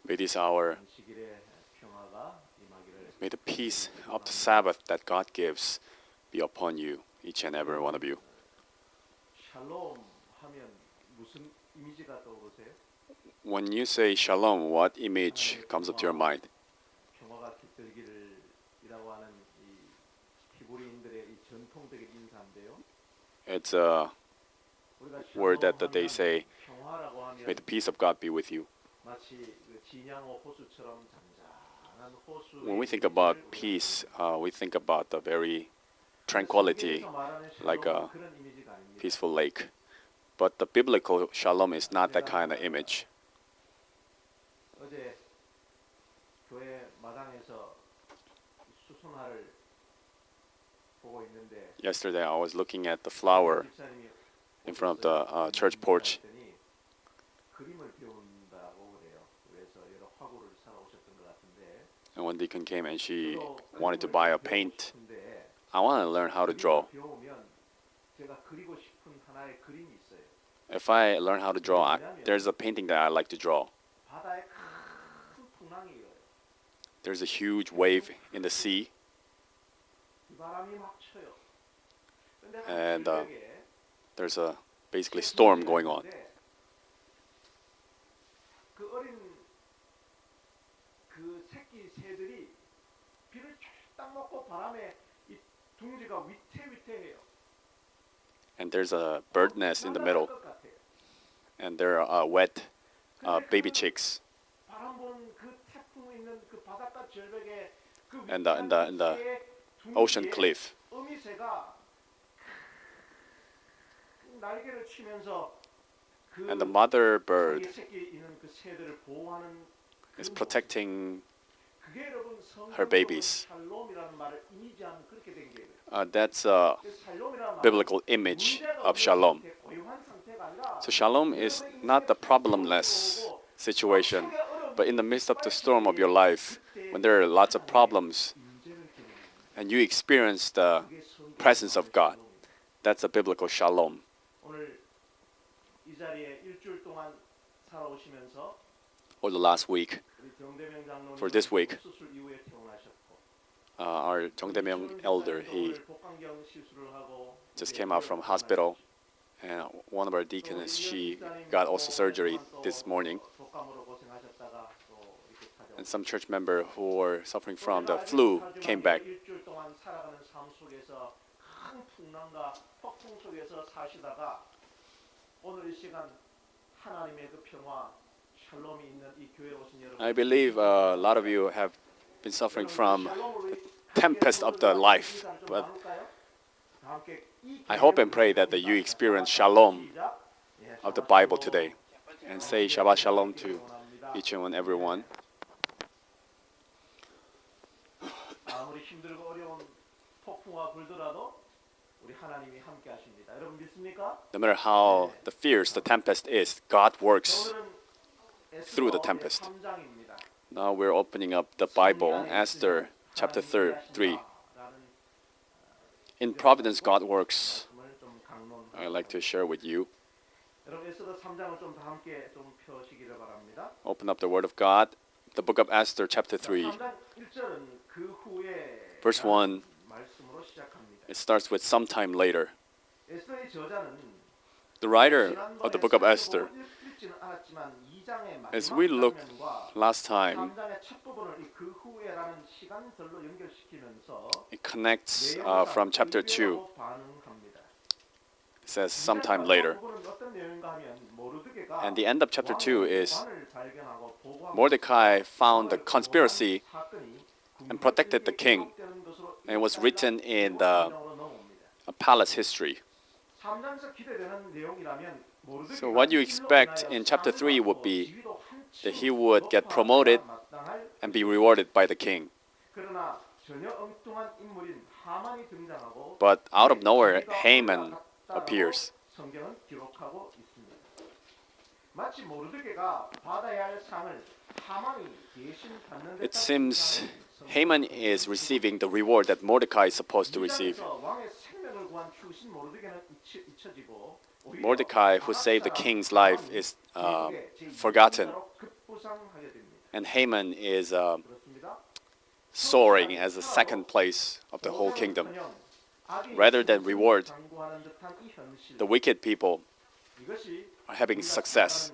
May this hour, may the peace of the Sabbath that God gives be upon you, each and every one of you. When you say shalom, what image comes up to your mind? It's a word that they say, may the peace of God be with you. When we think about peace, we think about the very tranquility, like a peaceful lake. But the biblical shalom is not that kind of image. Yesterday, I was looking at the flower in front of the church porch. And one deacon came and she wanted to buy a paint. I want to learn how to draw. If I learn how to draw, there's a painting that I like to draw. There's a huge wave in the sea. And there's a basically storm going on. And there's a bird nest in the middle. And there are wet baby chicks. And the ocean cliff. And the mother bird is protecting her babies. That's a biblical image of shalom. So shalom is not the problemless situation, but in the midst of the storm of your life, when there are lots of problems, and you experience the presence of God, that's a biblical shalom. Or the last week, for this week, our Dong-Sop elder, he just came out from hospital, and one of our deacons, she got also surgery this morning. And some church member who were suffering from the flu came back. I believe a lot of you have been suffering from the tempest of the life, but I hope and pray that you experience shalom of the Bible today, and say Shabbat Shalom to each and everyone. No matter how the fierce the tempest is, God works through the tempest. Now we're opening up the Bible, Esther chapter 3. In Providence, God works. I'd like to share with you. Open up the Word of God, the book of Esther chapter 3. Verse 1, it starts with sometime later. The writer of the book of Esther, as we looked last time, it connects from chapter 2. It says sometime later. And the end of chapter 2 is Mordecai found the conspiracy and protected the king. And it was written in the palace history. So what you expect in chapter 3 would be that he would get promoted and be rewarded by the king. But out of nowhere, Haman appears. It seems Haman is receiving the reward that Mordecai is supposed to receive. Mordecai, who saved the king's life, is forgotten. And Haman is soaring as the second place of the whole kingdom. Rather than reward, the wicked people are having success.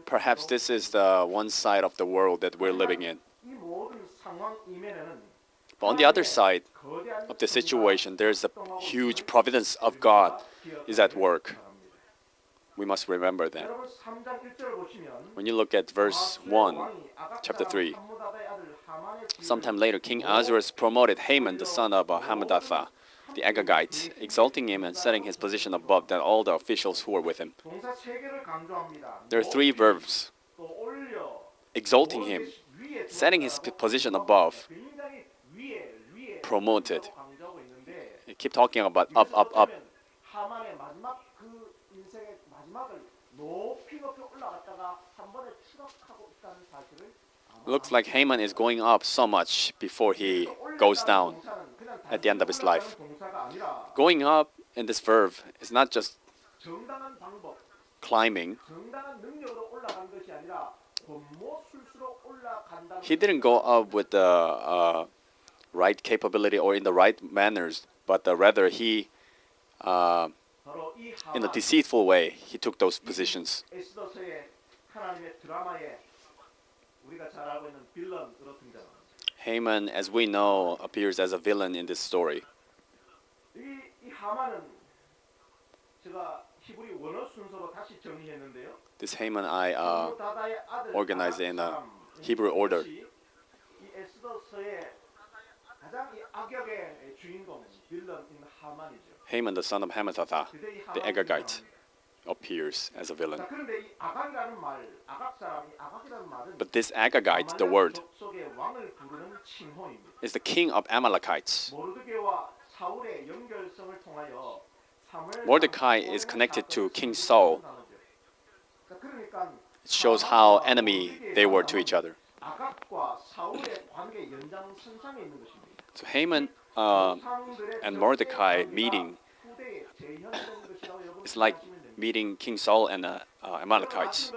Perhaps this is the one side of the world that we're living in. But on the other side of the situation, there's a huge providence of God is at work. We must remember that. When you look at verse 1, chapter 3, sometime later, King Ahasuerus promoted Haman, the son of Hammedatha, the Agagite, exalting him and setting his position above than all the officials who were with him. There are three verbs: exalting him, setting his position above, promoted. You keep talking about up, up, up. Looks like Haman is going up so much before he goes down at the end of his life. Going up in this verb is not just climbing. He didn't go up with the right capability or in the right manners, but rather he, in a deceitful way, he took those positions. Haman, as we know, appears as a villain in this story. This Haman I organized in a Hebrew order. Haman, the son of Hammedatha, the Agagite, appears as a villain. But this Agagite, the word, is the king of Amalekites. Mordecai is connected to King Saul. It shows how enemy they were to each other. So Haman and Mordecai meeting is like meeting King Saul and Amalekites.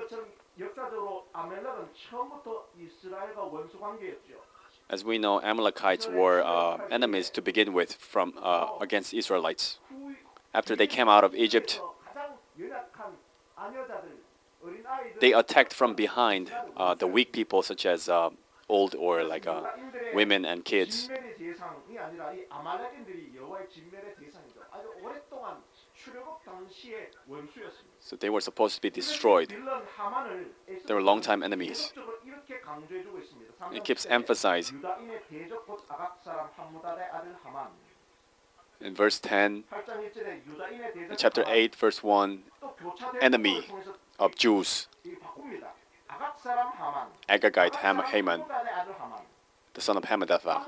As we know, Amalekites were enemies to begin with from against Israelites. After they came out of Egypt, they attacked from behind the weak people, such as old or like women and kids. So they were supposed to be destroyed. They were long-time enemies. It keeps emphasizing in verse 10, in chapter 8, verse 1, enemy of Jews, Agagite Haman, the son of Hammedatha,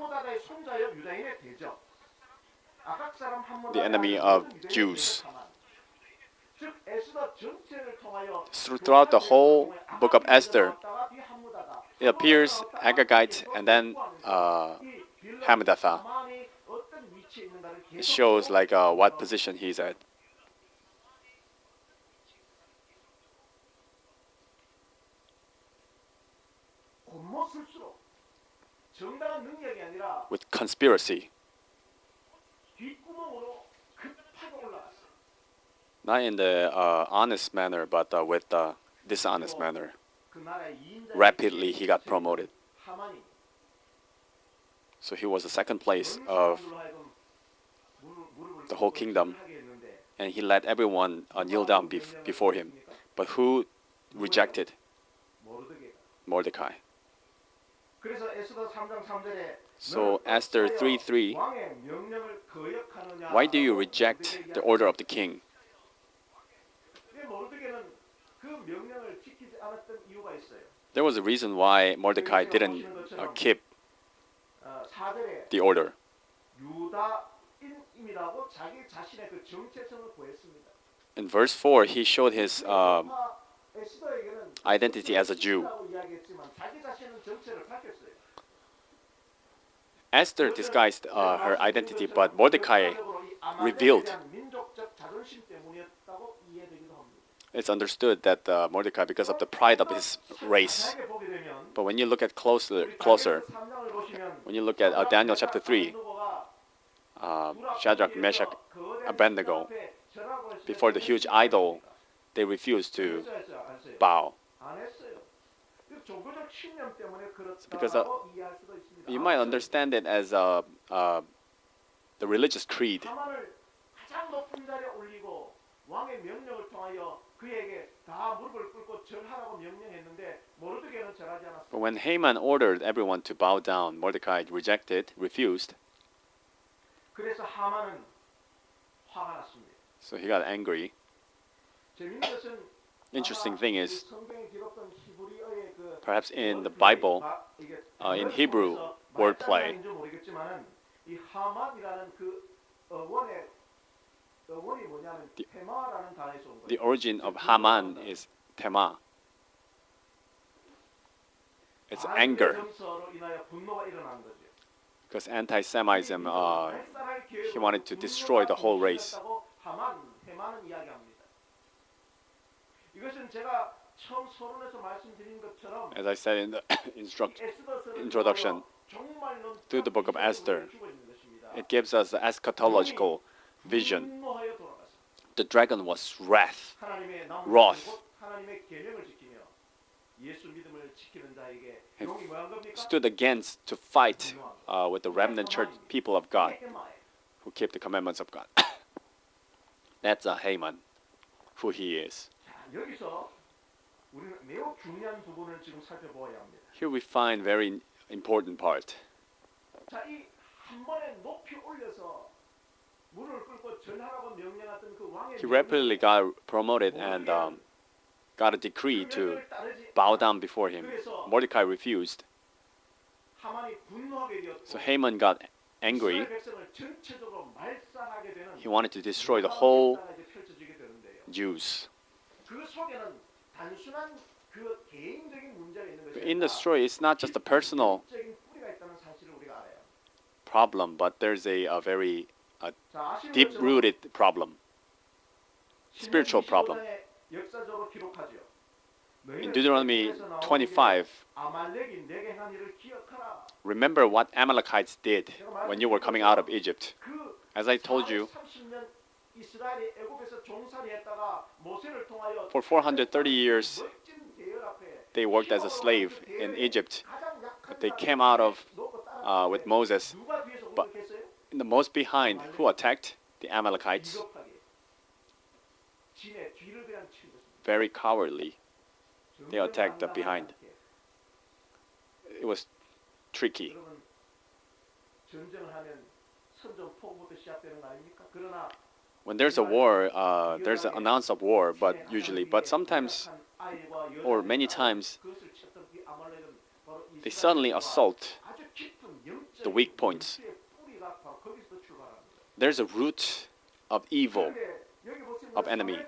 the enemy of Jews. Throughout the whole book of Esther, it appears Agagite and then Hammedatha. It shows like what position he's at. With conspiracy. Not in the honest manner, but with the dishonest manner. Rapidly, he got promoted. So he was the second place of the whole kingdom, and he let everyone kneel down before him. But who rejected? Mordecai. So Esther 3:3, why do you reject the order of the king? There was a reason why Mordecai didn't keep the order. In verse 4, he showed his identity as a Jew. Esther disguised her identity, but Mordecai revealed. it's understood that Mordecai, because of the pride of his race. But when you look at closer, when you look at Daniel chapter 3, Shadrach, Meshach, Abednego, before the huge idol, they refused to bow. Because you might understand it as the religious creed. But when Haman ordered everyone to bow down, Mordecai rejected, refused. So he got angry. Interesting thing is, perhaps in the Bible, in Hebrew wordplay, the origin of Haman is tema. It's anger. Because anti-Semitism, he wanted to destroy the whole race. As I said in the introduction to the book of Esther, it gives us an eschatological vision. The dragon was wroth, and stood against to fight with the remnant church people of God who keep the commandments of God. That's Haman, who he is. Here we find very important part. He rapidly got promoted and got a decree to bow down before him. Mordecai refused. So Haman got angry. He wanted to destroy the whole Jews. In the story, it's not just a personal problem, but there's a very deep-rooted problem, spiritual problem. In Deuteronomy 25, remember what Amalekites did when you were coming out of Egypt. As I told you, for 430 years, they worked as a slave in Egypt. But they came out of with Moses. But in the most behind, who attacked? The Amalekites. Very cowardly. They attacked the behind. It was tricky. When there's a war, there's an announce of war, but sometimes, or many times, they suddenly assault the weak points. There's a root of evil, of enemy.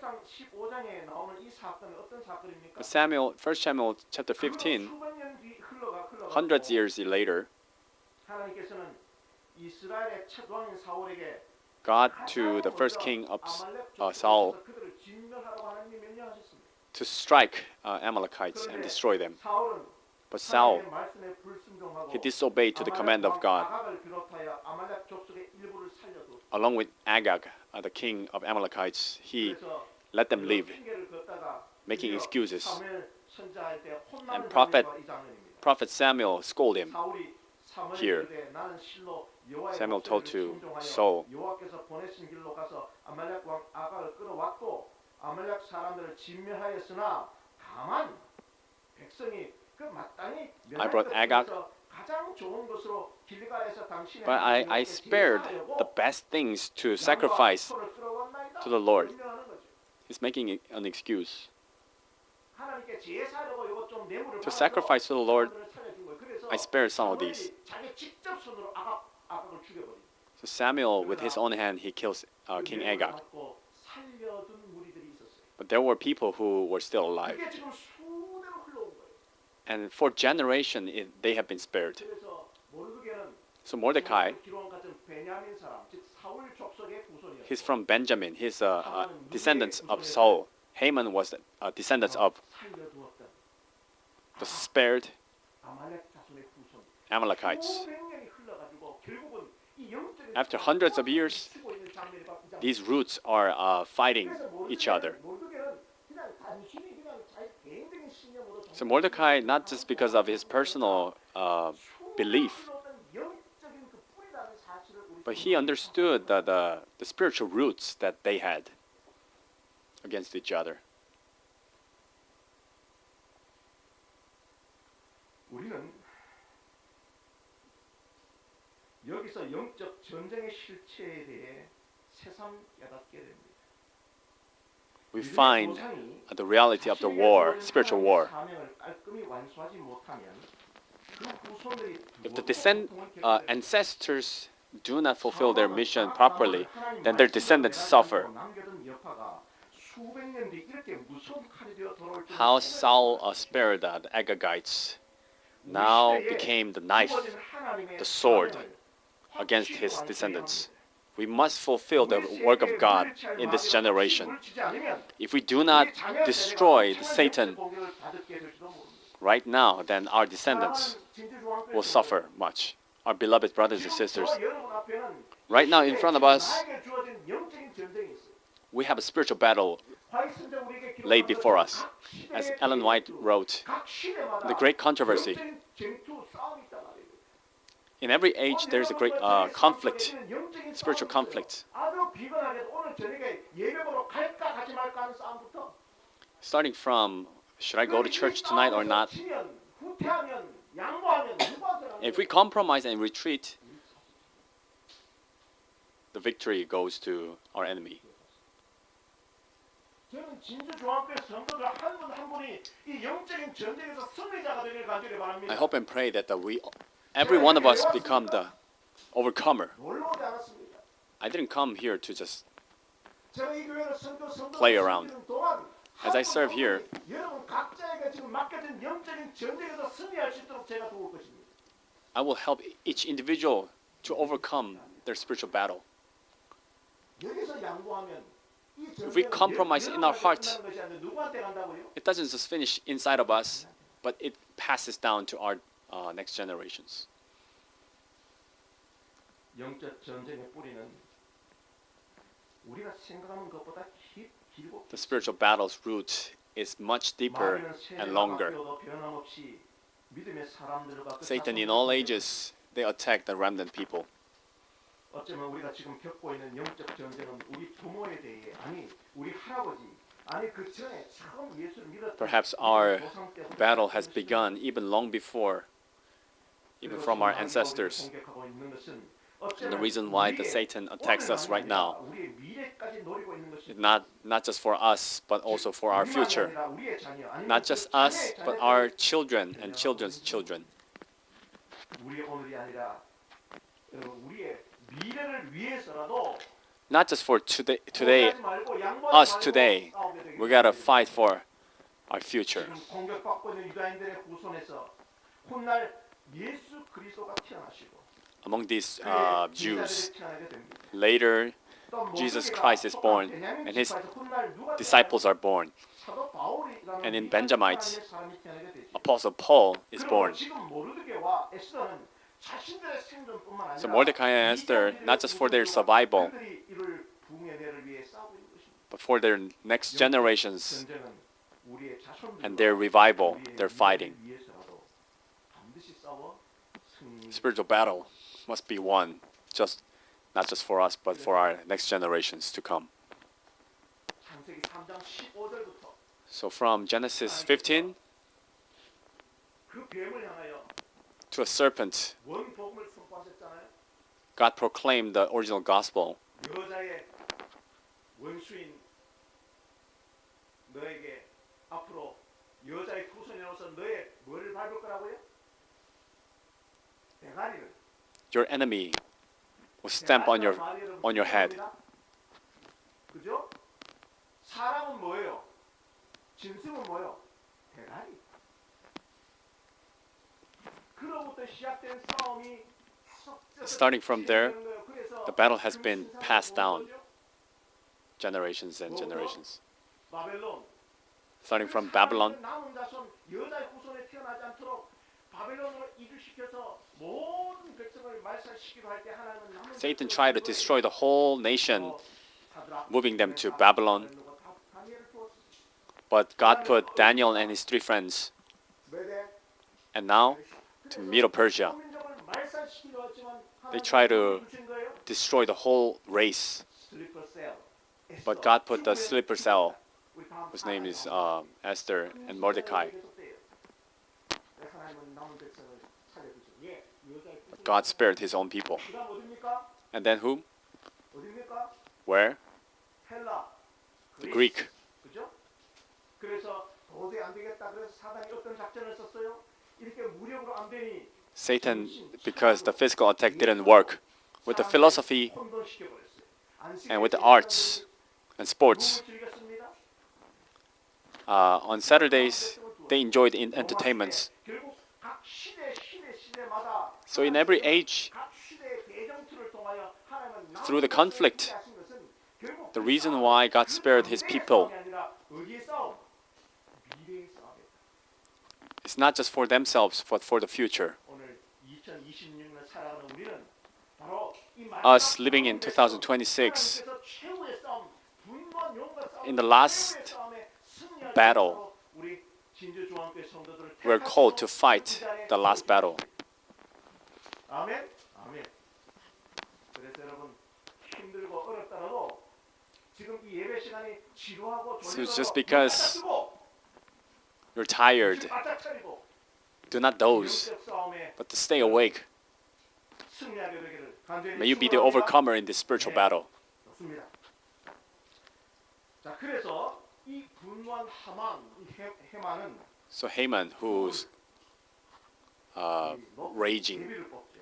Samuel, 1 Samuel chapter 15, hundreds of years later, God to the first king of Saul to strike Amalekites and destroy them. But Saul, he disobeyed to the command of God. Along with Agag, the king of Amalekites, he let them live, making excuses. And Prophet Samuel scolded him here. Samuel told to Saul, I brought Agag, but I spared the best things to sacrifice to the Lord. He's making an excuse. To sacrifice to the Lord, I spared some of these. So Samuel, with his own hand, he kills King Agag. But there were people who were still alive. And for generations, they have been spared. So Mordecai, he's from Benjamin. He's descendants of Saul. Haman was a descendant of 살려두었던 the spared 아말렉 자손의 후손. Amalekites. 수백 년이 흘러가지고 결국은 이 영적인 After hundreds of years, 치고 있는 장면이 바로 이 장면. these roots are fighting each other. 모르게는 그냥 단순히 그냥 자기 개인적인 신념으로 So Mordecai, not just because of his personal belief, 영적인 그 뿌리라는 사실을 우리 but he understood the spiritual roots that they had against each other. 우리는 여기서 영적 전쟁의 실체에 대해 새삼 깨닫게 됩니다. We find the reality of the war, spiritual war. 사명을 깔끔히 완수하지 못하면 그 후손들이 If the ancestors do not fulfill their mission properly, then their descendants suffer. How Saul spared the Agagites now became the knife, the sword against his descendants. We must fulfill the work of God in this generation. If we do not destroy Satan right now, then our descendants will suffer much. Our beloved brothers and sisters, right now in front of us, we have a spiritual battle laid before us. As Ellen White wrote, the great controversy. In every age, there is a great conflict, spiritual conflict. Starting from, should I go to church tonight or not? If we compromise and retreat, the victory goes to our enemy. I hope and pray that every one of us become the overcomer. I didn't come here to just play around. As I serve here, I will help each individual to overcome their spiritual battle. If we compromise in our heart, it doesn't just finish inside of us, but it passes down to our next generations. The spiritual battle's root is much deeper and longer. Satan in all ages, they attack the remnant people. Perhaps our battle has begun even long before, even from our ancestors. And the reason why the Satan attacks us right now, not just for us, but also for our future. Not just us, but our children and children's children. Not just for today, us today. We gotta fight for our future. Among these Jews, later Jesus Christ is born and his disciples are born. And in Benjamites, Apostle Paul is born. So Mordecai and Esther, not just for their survival, but for their next generations and their revival, they're fighting. Spiritual battle must be won, not just for us, but for our next generations to come. So from Genesis 15 to a serpent, God proclaimed the original gospel. Your enemy will stamp on your head. Starting from there, the battle has been passed down generations and generations. 바벨론. starting from Babylon. 남은 자손 여자의 후손에 태어나지 않도록 바벨론으로 이주시켜서 모든 백성을 말살시키려 할 때 하나님은 남은 Satan tried to destroy the whole nation, moving them to Babylon. But God put Daniel and his 3 friends, and now to Middle Persia. They try to destroy the whole race, but God put the sleeper cell, whose name is Esther and Mordecai. But God spared his own people. And then whom? Where? The Greek. 그래서 도저히 안 되겠다. 그래서 사단이 어떤 작전을 썼어요? 이렇게 무력으로 안 되니 Satan, because the physical attack didn't work, with the philosophy and with the arts and sports, on Saturdays they enjoyed in entertainments. 결국 각 시대마다 So in every age, 각 시대의 대정투를 통하여 하나님은 through the conflict, the reason why God spared his people is not just for themselves, but for the future. Us living in 2026, in the last battle, we're called to fight the last battle. 아멘. 아멘. 그래서 여러분 힘들고 어렵더라도 지금 이 예배 시간이 지루하고 So it's just because you're tired, 바짝 차리고 do not doze, but to stay awake. 승리하게 되기를 간절히 May you be the overcomer in this spiritual battle. 좋습니다. 자, 그래서 이 분노한 하만, 이 해만은 So Haman, who's raging, 예비를 뽑죠.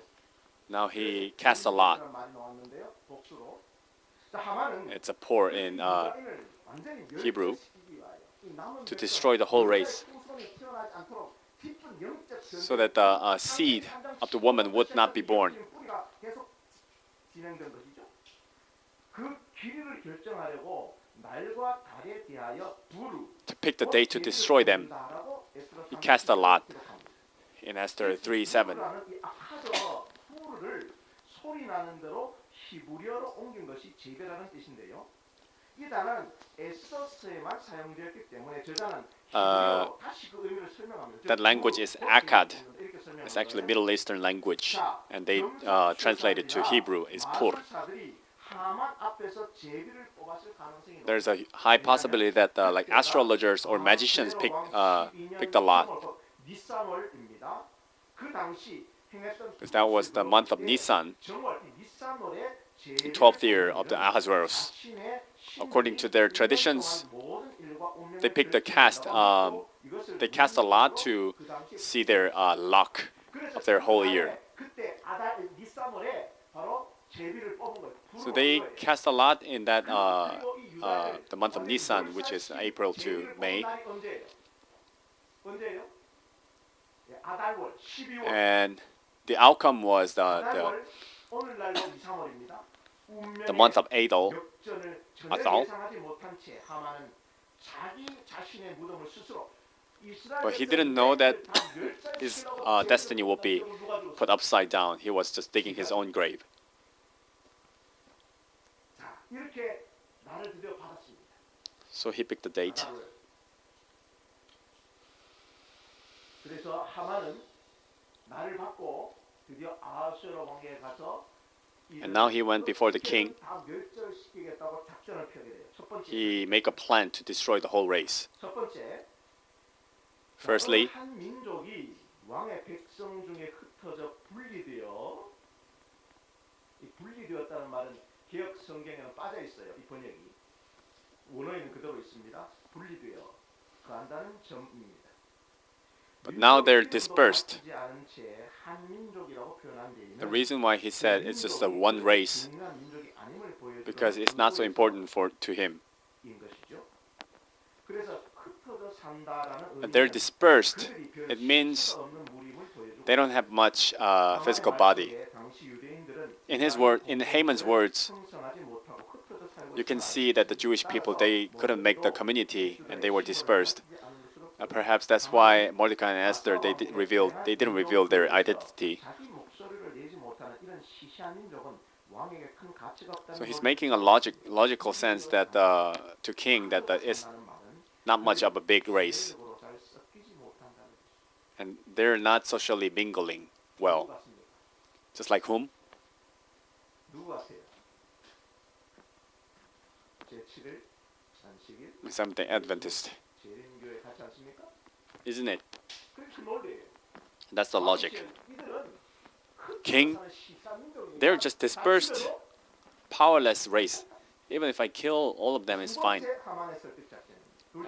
now he cast a lot. 많이 나왔는데요. 복수로. 자, 하만은 It's a pour in 이스라엘을 완전히 Hebrew 멸절시키기 위하여 이 남은 to 백성, destroy the whole race, 후손이 태어나지 않도록 깊은 영적 so that the seed of the woman would not be born. 뿌리가 계속 진행된 것이죠. 그 길이를 결정하려고 날과 달에 대하여 불을 To pick the day to destroy them, he cast a lot in Esther 3:7. 이 아카저 불을 소리 나는 대로 히브리어로 옮긴 것이 제배라는 뜻인데요. 이 단어는 에스더서에만 사용되었기 때문에 저자는 히브리어로 다시 그 의미를 설명합니다. That language is Akkad. It's actually Middle Eastern language, and they translated to Hebrew is Pur. There's a high possibility that like astrologers or magicians picked a lot, because that was the month of Nisan, the 12th year of the Ahasuerus. According to their traditions, they picked a cast. They cast a lot to see their luck of their whole year. So they cast a lot in that the month of Nisan, which is April to May. And the outcome was the month of Adar. But he didn't know that his destiny would be put upside down. He was just digging his own grave. So he picked the date. 그래서 하만은 나를 받고 드디어 아하수에로 왕에게 가서 And now he went before the king. 다 멸절시키겠다고 작전을 펴게 돼요. 첫 번째. He made a plan to destroy the whole race. 첫 번째. Firstly, 한 민족이 왕의 백성 중에 흩어져 분리되어 이 분리되었다는 말은 개혁 성경에는 빠져 있어요. 이 번역이 원어에는 그대로 있습니다. 분리되어 그한다는 점입니다. but now they're dispersed. The reason why he said it's just a one race, because it's not so important to him. And they're dispersed. It means they don't have much physical body. In Haman's words, you can see that the Jewish people, they couldn't make the community and they were dispersed. Perhaps that's why Mordecai and Esther, they didn't reveal their identity. So he's making a logical sense that to king that it's not much of a big race, and they're not socially mingling well. Just like whom? Seventh-day Adventist, isn't it? That's the logic. King, they're just dispersed, powerless race. Even if I kill all of them, it's fine.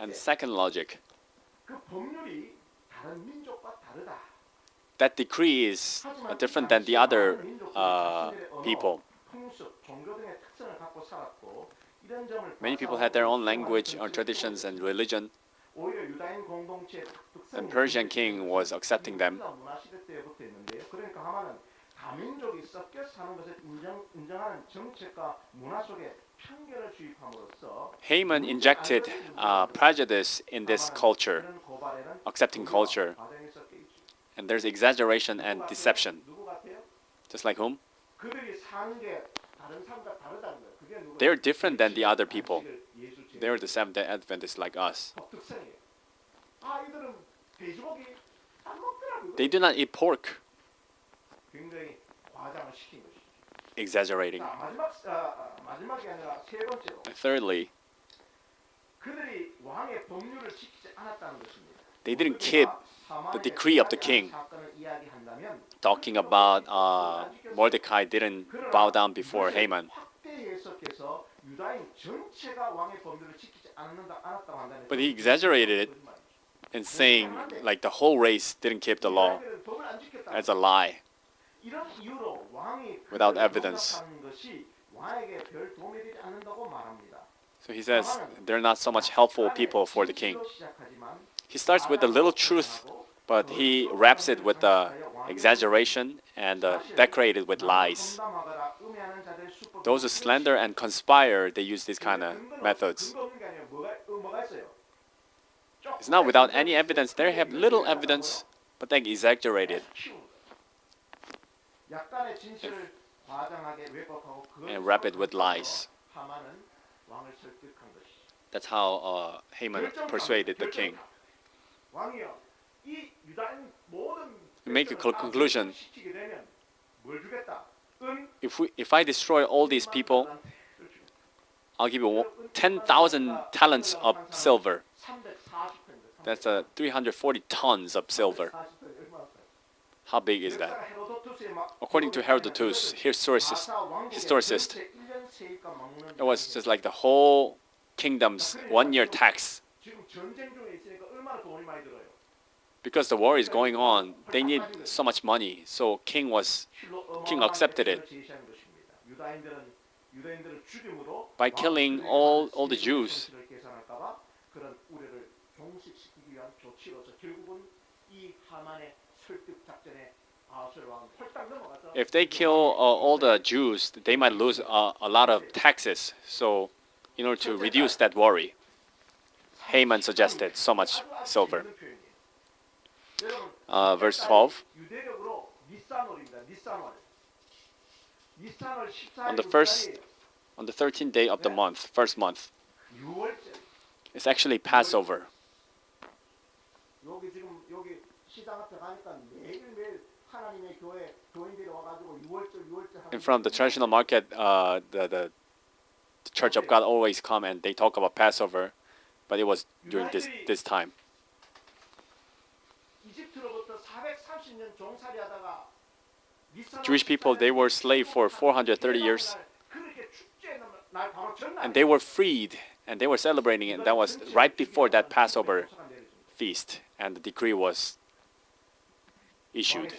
And second logic, that decree is different than the other people. Many people had their own language or traditions and religion, and Persian king was accepting them. Haman injected prejudice in this culture, accepting culture, and there's exaggeration and deception. Just like whom? They're different than the other people. They're the Seventh-day Adventists like us. They do not eat pork. Exaggerating. And thirdly, they didn't keep the decree of the king. Talking about Mordecai didn't bow down before Haman. But he exaggerated it in saying like the whole race didn't keep the law as a lie without evidence. So he says they're not so much helpful people for the king. He starts with a little truth, but he wraps it with exaggeration and decorate it with lies. Those who slander and conspire, they use these kind of methods. It's not without any evidence. They have little evidence, but they exaggerate it and wrap it with lies. That's how Haman persuaded the king. Make a conclusion. If I destroy all these people, I'll give you 10,000 talents of silver. That's 340 tons of silver. How big is that? According to Herodotus, historicist, it was just like the whole kingdom's 1-year tax. Because the war is going on, they need so much money. So king accepted it by killing all the Jews. If they kill all the Jews, they might lose a lot of taxes. So in order to reduce that worry, Haman suggested so much silver. Verse 12. On the 13th day of the month, first month, it's actually Passover. In front of the traditional market, the Church of God always come and they talk about Passover, but it was during this time. Jewish people, they were slaves for 430 years, and they were freed, and they were celebrating it. That was right before that Passover feast, and the decree was issued.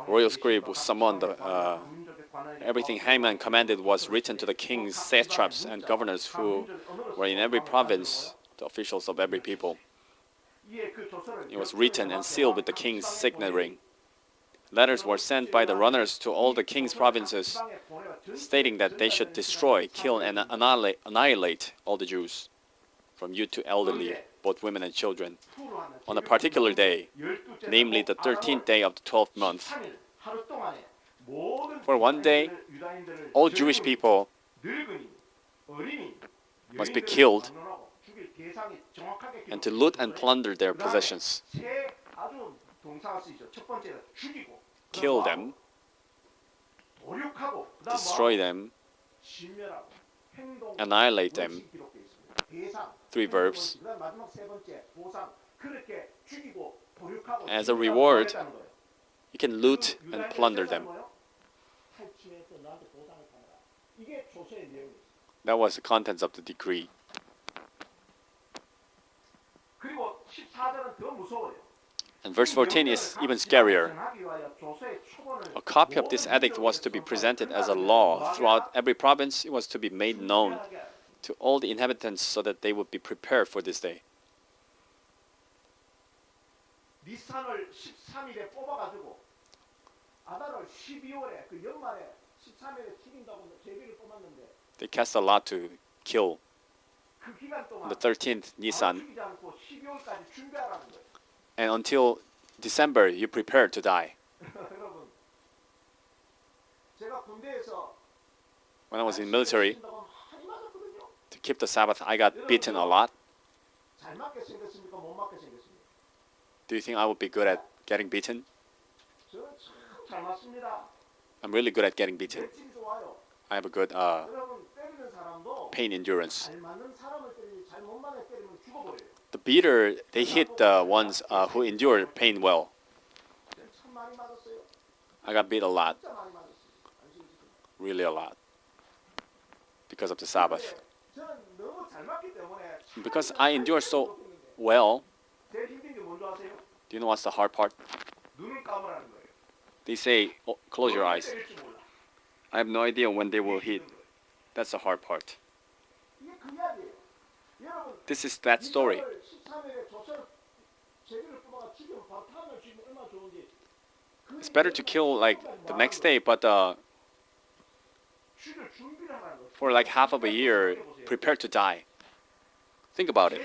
Royal scribe was summoned. Everything Haman commanded was written to the kings, satraps, and governors who were in every province, the officials of every people. It was written and sealed with the king's signet ring. Letters were sent by the runners to all the king's provinces, stating that they should destroy, kill, and annihilate all the Jews, from youth to elderly, both women and children, on a particular day, namely the 13th day of the 12th month. For one day, all Jewish people must be killed, and to loot and plunder their possessions. Kill them, destroy them, annihilate them. 3 verbs. As a reward, you can loot and plunder them. That was the contents of the decree. And verse 14 is even scarier. A copy of this edict was to be presented as a law throughout every province. It was to be made known to all the inhabitants so that they would be prepared for this day. They cast a lot to kill on the 13th Nisan. And until December, you prepare to die. When I was in military, to keep the Sabbath, I got beaten a lot. Do you think I would be good at getting beaten? I'm really good at getting beaten. I have a good pain endurance. The beater, they hit the ones who endure pain well. I got beat a lot. Really a lot. Because of the Sabbath. Because I endure so well, do you know what's the hard part? They say, oh, close your eyes. I have no idea when they will hit. That's the hard part. This is that story. It's better to kill like the next day, but for like half of a year, prepare to die. Think about it.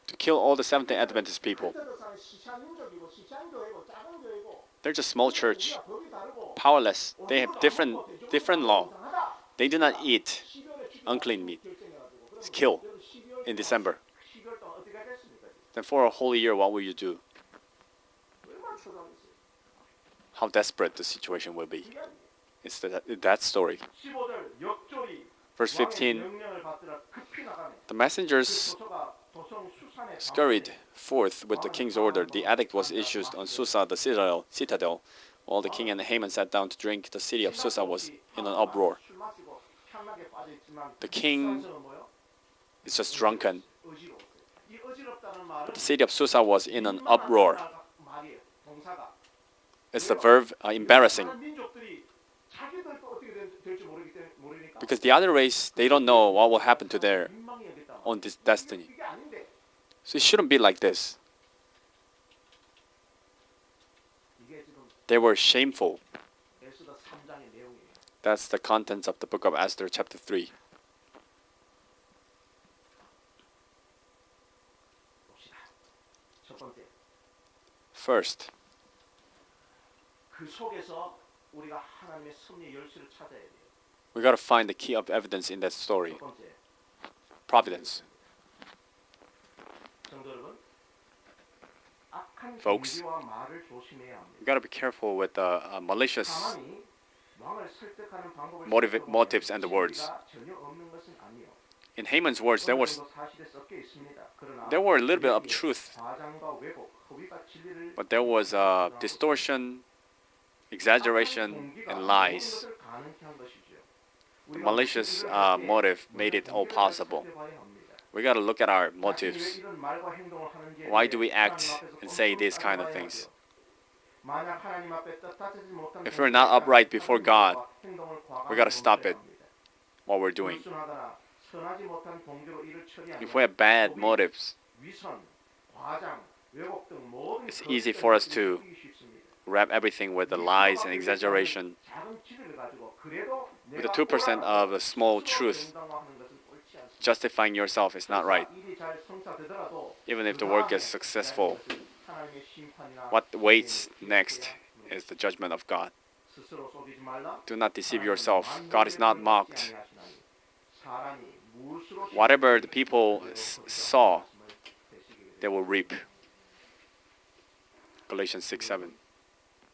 To kill all the Seventh-day Adventist people. They're just small church, powerless. They have different law. They do not eat unclean meat. It's killed in December. Then for a whole year, what will you do? How desperate the situation will be. It's that story. Verse 15. The messengers scurried forth with the king's order. The edict was issued on Susa, the citadel. While the king and Haman sat down to drink, the city of Susa was in an uproar. The king is just drunken. But the city of Susa was in an uproar. It's the verb embarrassing. Because the other race, they don't know what will happen to their own destiny. So it shouldn't be like this. They were shameful. That's the contents of the book of Esther, chapter 3. First, we got to find the key of evidence in that story. Providence. Folks, we got to be careful with the malicious motives and the words. In Haman's words, there were a little bit of truth, but there was distortion, exaggeration, and lies. The malicious motive made it all possible. We got to look at our motives. Why do we act and say these kind of things? If we're not upright before God, we got to stop it, what we're doing. If we have bad motives, 왜곡 등 모든 It's easy for us to 거짓들을 일으키기 쉽습니다. wrap everything with the lies and exaggeration. 작은 기대를 가지고 그래도 With the 내가 2% of a small 스스로 truth, 정당화하는 것은 옳지 않습니다. justifying yourself is not right. 일이 잘 성사되더라도 Even if the 그 work 다음에 is successful, 기다리는 것은 하나님의 심판이나 what waits 죄의 next ምህ도야. is the judgment of God. 스스로 속이지 말라. Do not deceive 하나님은 yourself. God is not 만물의 mocked. 법칙이 아니하시나니 사람이 무엇으로 Whatever the people saw, they will reap. Galatians 6:7.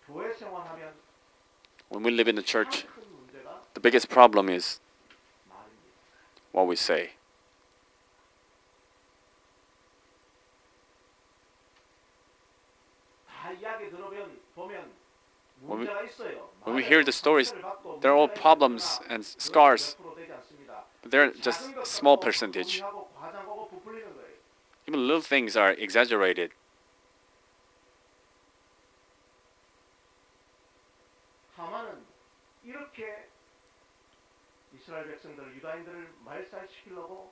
교회 생활하면 When we live in the church, 큰 문제가 the biggest problem is 말입니다. what we say. 다 이야기 들으면 보면 When we- 문제가 있어요. when we hear the stories, 상처를 받고 they're all 문제가 problems 있으나 and 그것은 scars, 100% 되지 않습니다. but they're 작은 just 것 small 갖고 percentage. 고민하고 과장하고 부풀리는 거예요. Even little things are exaggerated. 하만은 이렇게 이스라엘 백성들 유다인들을 말살시키려고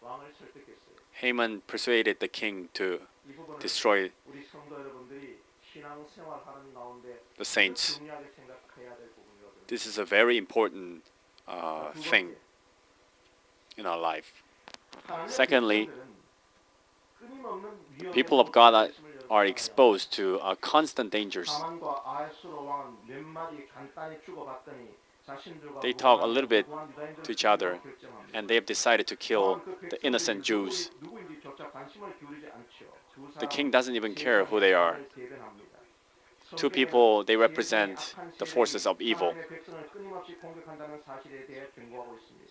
왕을 설득했어요. Haman persuaded the king to 이 부분을 destroy 우리 성도 여러분들이 신앙생활하는 가운데 the saints. 중요하게 생각해야 될 부분이거든요. This is a very important 두 thing 번째, in our life. 하나님의 Secondly, 백성들은 끊임없는 위험에 people of God are 노출되었음을 여러분 exposed to constant dangers. 하만과 아하스로 왕은 몇 마디 간단히 주고받더니 자신들과 They talk a 무관한 little bit 무고한 유다인들을 to each other, 죽이려고 결정합니다. and they have decided to kill 왕은 그 the 백성들이 innocent Jews. 누구인지조차 관심을 기울이지 않죠. 두 The 사람은 king doesn't even care who they are. 세상의 대변합니다. Two 성경에는 people, they 세상의 represent 악한 the 세력이 forces of evil. 하나님의 백성을 끊임없이 공격한다는 사실에 대해 경고하고 있습니다.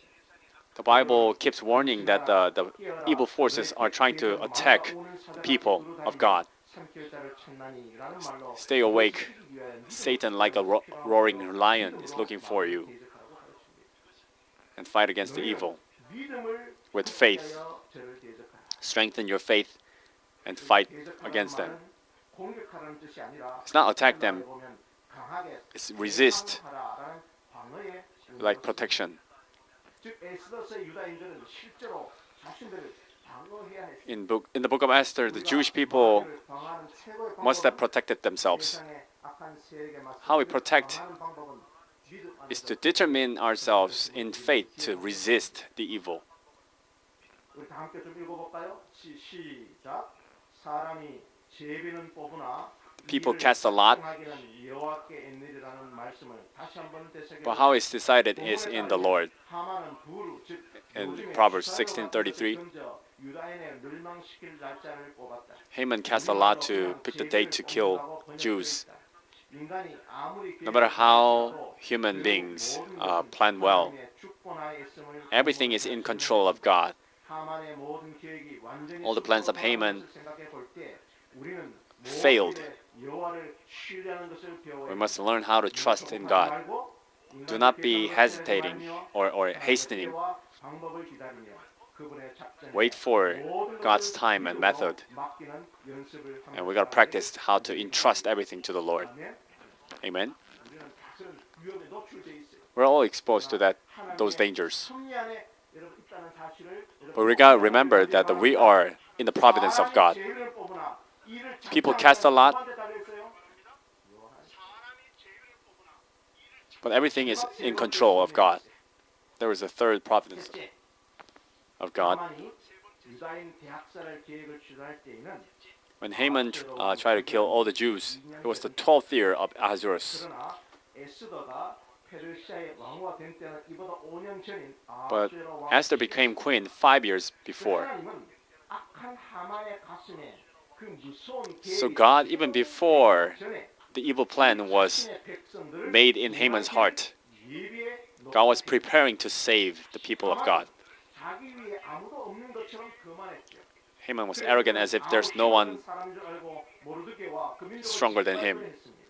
The Bible keeps warning that the evil forces are trying to attack the people of God. Stay awake. Satan, like a roaring lion, is looking for you. And fight against the evil with faith. Strengthen your faith and fight against them. It's not attack them, it's resist, like protection. In the book of Esther, the Jewish people must have protected themselves. How we protect is to determine ourselves in faith to resist the evil. 우리 다 함께 좀 읽어볼까요? 시작. 사람이 제비는 뽑으나 People cast a lot, 하기는 여호와께 있느니라는 말씀을 다시 한번 되새겨. but how it's decided is in the Lord. 하만은 부르 즉 In 요즘에 Proverbs 시사로 16:33, 던져 유다인을 멸망시킬 날짜를 뽑았다. Haman cast a lot to pick the date to kill Jews. 인간이 아무리 No matter how human beings plan well, everything is in control of God. All the plans of Haman failed. We must learn how to trust in God. Do not be hesitating or hastening. Wait for God's time and method. And we got to practice how to entrust everything to the Lord. Amen. We're all exposed to those dangers. But we got to remember that we are in the providence of God. People cast a lot, but everything is in control of God. There is a third providence of God. When Haman tried to kill all the Jews, it was the 12th year of Ahasuerus. But Esther became queen 5 years before. So God, even before the evil plan was made in Haman's heart, God was preparing to save the people of God. Haman was arrogant as if there's no one stronger than him.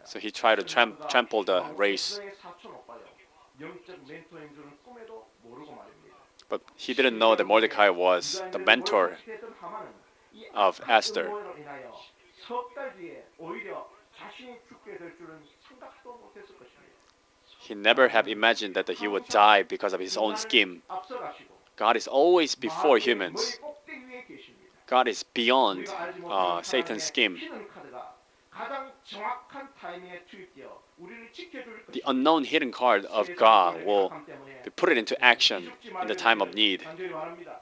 So he tried to trample the race. But he didn't know that Mordecai was the mentor of Esther. He never have imagined that he would die because of his own scheme. God is always before humans. God is beyond 우리가 알지 못하는 Satan's scheme. 히든 카드가 가장 정확한 타이밍에 투입되어 우리를 지켜줄 The 것입니다. unknown hidden card of God will be put it into action in the time of need. 간절히 바랍니다.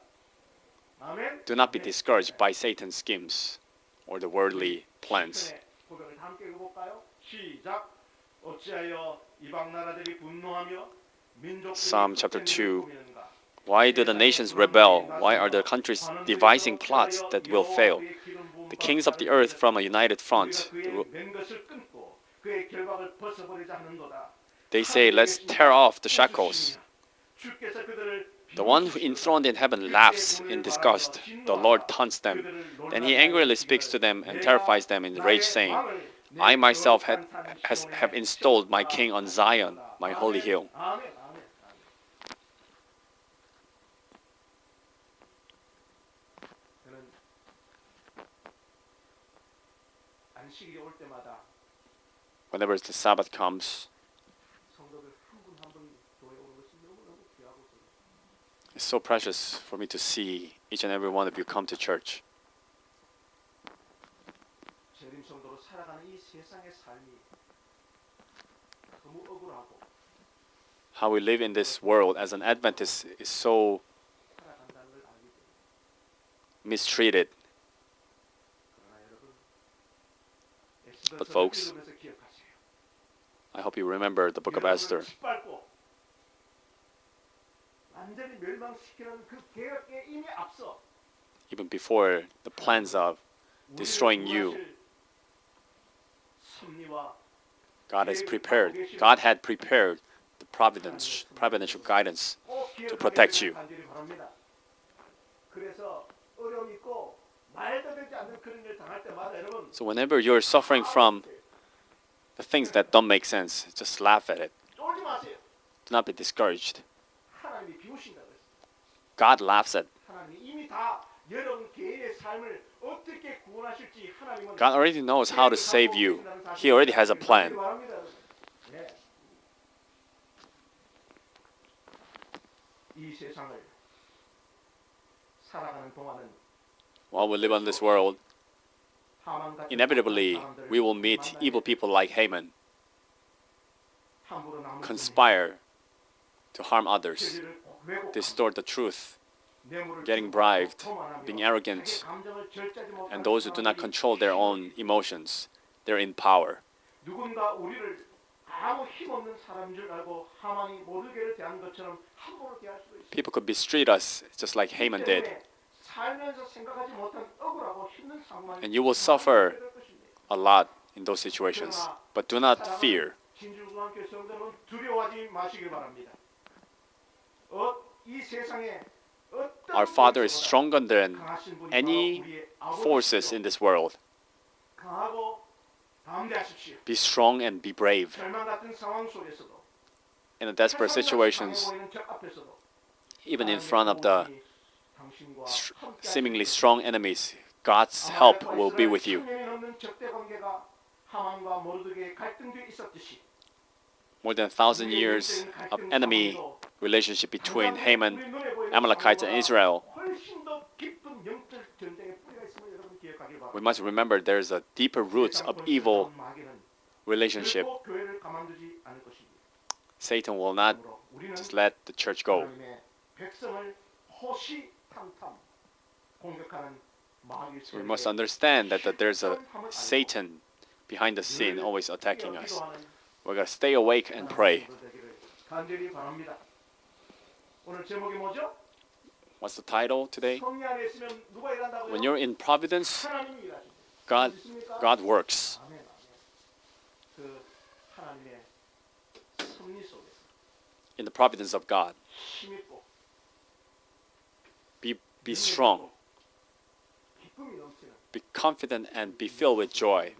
아멘. Do not be discouraged by Satan's schemes or the worldly plans. 고백을 함께 읽어볼까요? 시작. 어찌하여 이방 나라들이 분노하며 민족들이 Psalm chapter 2. 꾸미는가? Why do the nations rebel? Why are the countries devising plots that will fail? The kings of the earth from a united front. They say, let's tear off the shackles. The one who enthroned in heaven laughs in disgust. The Lord taunts them. Then he angrily speaks to them and terrifies them in rage, saying, I myself have installed my king on Zion, my holy hill. Whenever the Sabbath comes, it's so precious for me to see each and every one of you come to church. How we live in this world as an Adventist is so mistreated. But folks, I hope you remember the book of Esther. Even before the plans of destroying you, God had prepared the providential guidance to protect you. So whenever you're suffering from the things that don't make sense, just laugh at it. Do not be discouraged. God laughs at. God already knows how to save you. He already has a plan. While we live on this world, inevitably we will meet evil people like Haman, conspire to harm others, distort the truth, getting bribed, being arrogant, and those who do not control their own emotions. They're in power. People could mistreat us just like Haman did. And you will suffer a lot in those situations. But do not fear. Our Father is stronger than any forces in this world. Be strong and be brave. In the desperate situations, even in front of the seemingly strong enemies, God's help will be with you. More than 1,000 years of enemy relationship between Haman, Amalekites, and Israel. We must remember there's a deeper roots of evil relationship. Satan will not just let the church go. So we must understand that there's a Satan behind the scene always attacking us. We're going to stay awake and pray. What's the title today? When you're in Providence, God works. In the providence of God. Be strong. Be confident and be filled with joy.